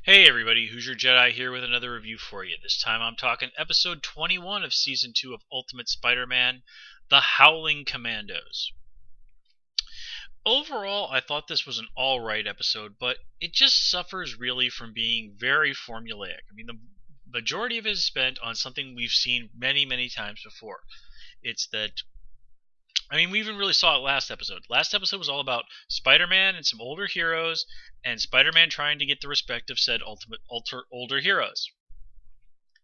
Hey everybody, Hoosier Jedi here with another review for you. This time I'm talking episode 21 of Season 2 of Ultimate Spider-Man, The Howling Commandos. Overall, I thought this was an alright episode, but it just suffers really from being very formulaic. I mean, the majority of it is spent on something we've seen many times before. It's that we even really saw it last episode. Last episode was all about Spider-Man and some older heroes, and Spider-Man trying to get the respect of said older heroes.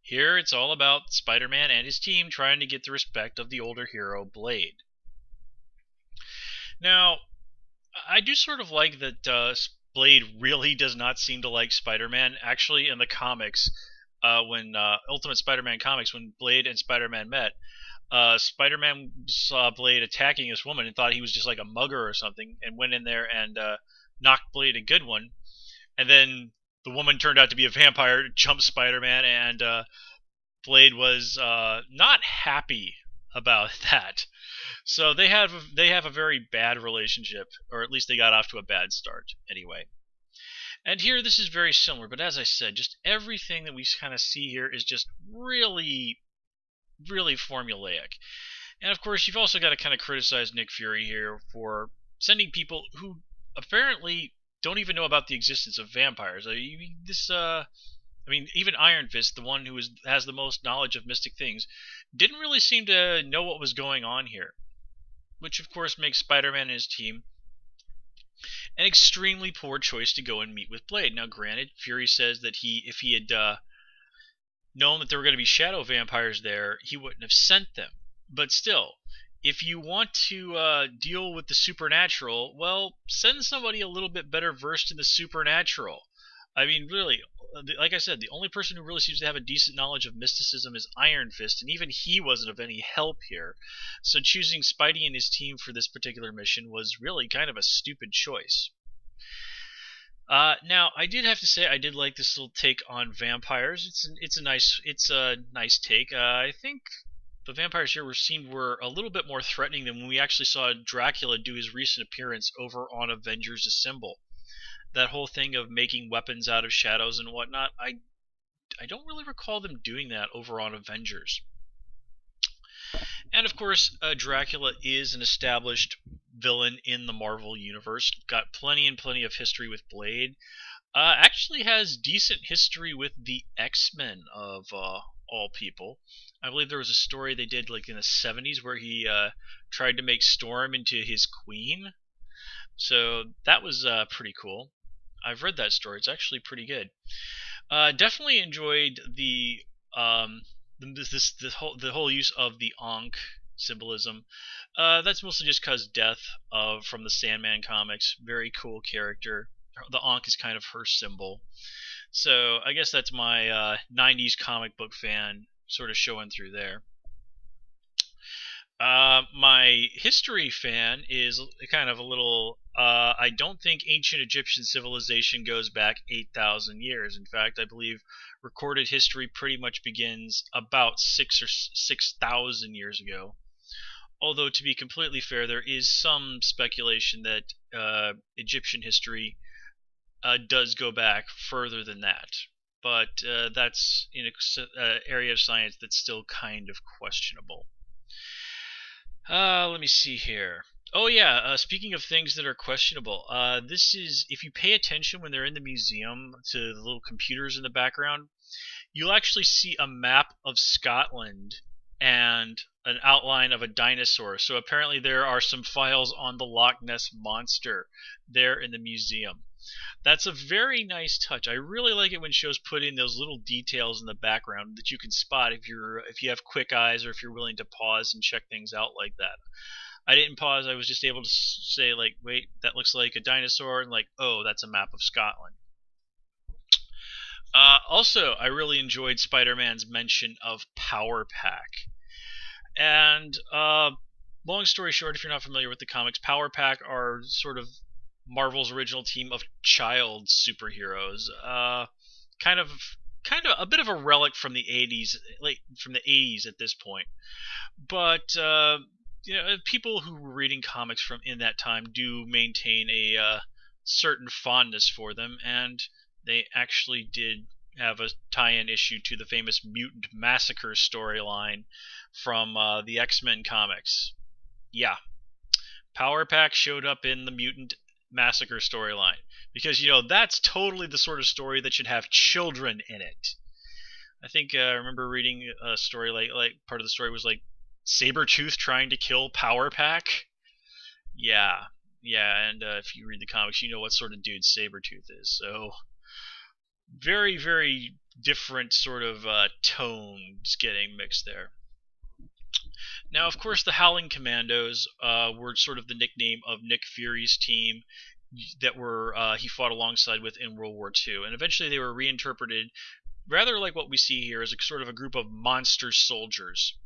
Here, it's all about Spider-Man and his team trying to get the respect of the older hero, Blade. Now, I do sort of like that Blade really does not seem to like Spider-Man. Actually, in the comics, when Ultimate Spider-Man comics, when Blade and Spider-Man met, Spider-Man saw Blade attacking this woman and thought he was just like a mugger or something, and went in there and knocked Blade a good one. And then the woman turned out to be a vampire, jumped Spider-Man, and Blade was not happy about that. So they have a very bad relationship, or at least they got off to a bad start anyway. And here, this is very similar, but as I said, just everything that we kind of see here is just really formulaic. And of course, you've also got to kind of criticize Nick Fury here for sending people who apparently don't even know about the existence of vampires. Even Iron Fist, the one who has the most knowledge of mystic things, didn't really seem to know what was going on here. Which, of course, makes Spider-Man and his team an extremely poor choice to go and meet with Blade. Now, granted, Fury says that if he had known that there were going to be shadow vampires there, he wouldn't have sent them. But still, if you want to deal with the supernatural, well, send somebody a little bit better versed in the supernatural. I mean, really, like I said, the only person who really seems to have a decent knowledge of mysticism is Iron Fist, and even he wasn't of any help here. So choosing Spidey and his team for this particular mission was really kind of a stupid choice. Now, I did have to say I did like this little take on vampires. It's a nice take. I think the vampires here were a little bit more threatening than when we actually saw Dracula do his recent appearance over on Avengers Assemble. That whole thing of making weapons out of shadows and whatnot, I don't really recall them doing that over on Avengers. And of course, Dracula is an established villain in the Marvel Universe. Got plenty of history with Blade. Actually has decent history with the X-Men of all people. I believe there was a story they did like in the 70s where he tried to make Storm into his queen. So that was pretty cool. I've read that story. It's actually pretty good. Definitely enjoyed the whole use of the Ankh symbolism. That's mostly just because Death from the Sandman comics, very cool character. The Ankh is kind of her symbol. So I guess that's my 90s comic book fan sort of showing through there. My history fan is kind of a little. I don't think ancient Egyptian civilization goes back 8,000 years. In fact, I believe recorded history pretty much begins about 6,000 years ago. Although, to be completely fair, there is some speculation that Egyptian history does go back further than that. But that's in an area of science that's still kind of questionable. Let me see here. Oh yeah, speaking of things that are questionable, this is, if you pay attention when they're in the museum to the little computers in the background, you'll actually see a map of Scotland and an outline of a dinosaur. So apparently there are some files on the Loch Ness Monster there in the museum. That's a very nice touch. I really like it when shows put in those little details in the background that you can spot if you have quick eyes or if you're willing to pause and check things out like that. I didn't pause. I was just able to say, like, wait, that looks like a dinosaur, and like, oh, that's a map of Scotland. Also, I really enjoyed Spider-Man's mention of Power Pack. And long story short, if you're not familiar with the comics, Power Pack are sort of Marvel's original team of child superheroes. Kind of a bit of a relic from the 80s, from the 80s at this point. But people who were reading comics from in that time do maintain a certain fondness for them, and they actually did have a tie-in issue to the famous Mutant Massacre storyline from the X-Men comics. Yeah, Power Pack showed up in the Mutant Massacre storyline because that's totally the sort of story that should have children in it. I think I remember reading a story like part of the story was like Sabretooth trying to kill Power Pack. Yeah, yeah, and if you read the comics, you know what sort of dude Sabretooth is. So very, very different sort of tones getting mixed there. Now, of course, the Howling Commandos were sort of the nickname of Nick Fury's team that were he fought alongside with in World War II, and eventually they were reinterpreted rather like what we see here as a sort of a group of monster soldiers.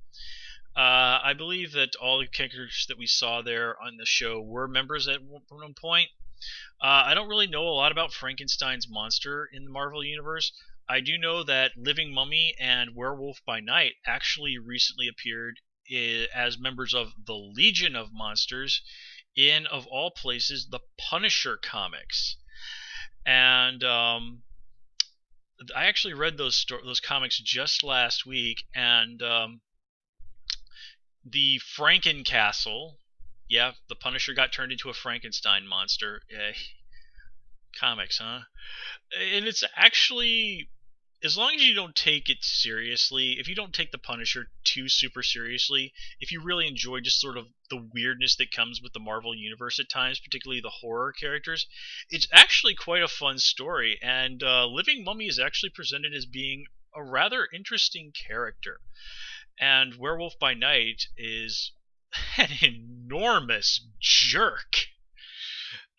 I believe that all the characters that we saw there on the show were members at one point. I don't really know a lot about Frankenstein's monster in the Marvel Universe. I do know that Living Mummy and Werewolf by Night actually recently appeared as members of the Legion of Monsters in, of all places, the Punisher comics. And I actually read those comics just last week, and the Frankencastle, yeah, the Punisher got turned into a Frankenstein monster. Comics, huh? And it's actually, as long as you don't take it seriously, if you don't take the Punisher too super seriously, if you really enjoy just sort of the weirdness that comes with the Marvel Universe at times, particularly the horror characters, it's actually quite a fun story. And Living Mummy is actually presented as being a rather interesting character. And Werewolf by Night is an enormous jerk.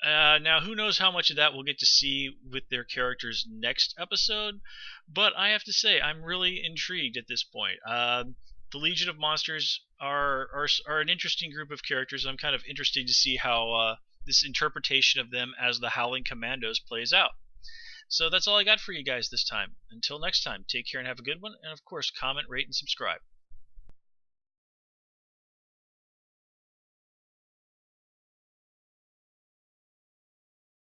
Now, who knows how much of that we'll get to see with their characters next episode, but I have to say, I'm really intrigued at this point. The Legion of Monsters are an interesting group of characters. I'm kind of interested to see how this interpretation of them as the Howling Commandos plays out. So that's all I got for you guys this time. Until next time, take care and have a good one, and of course, comment, rate, and subscribe.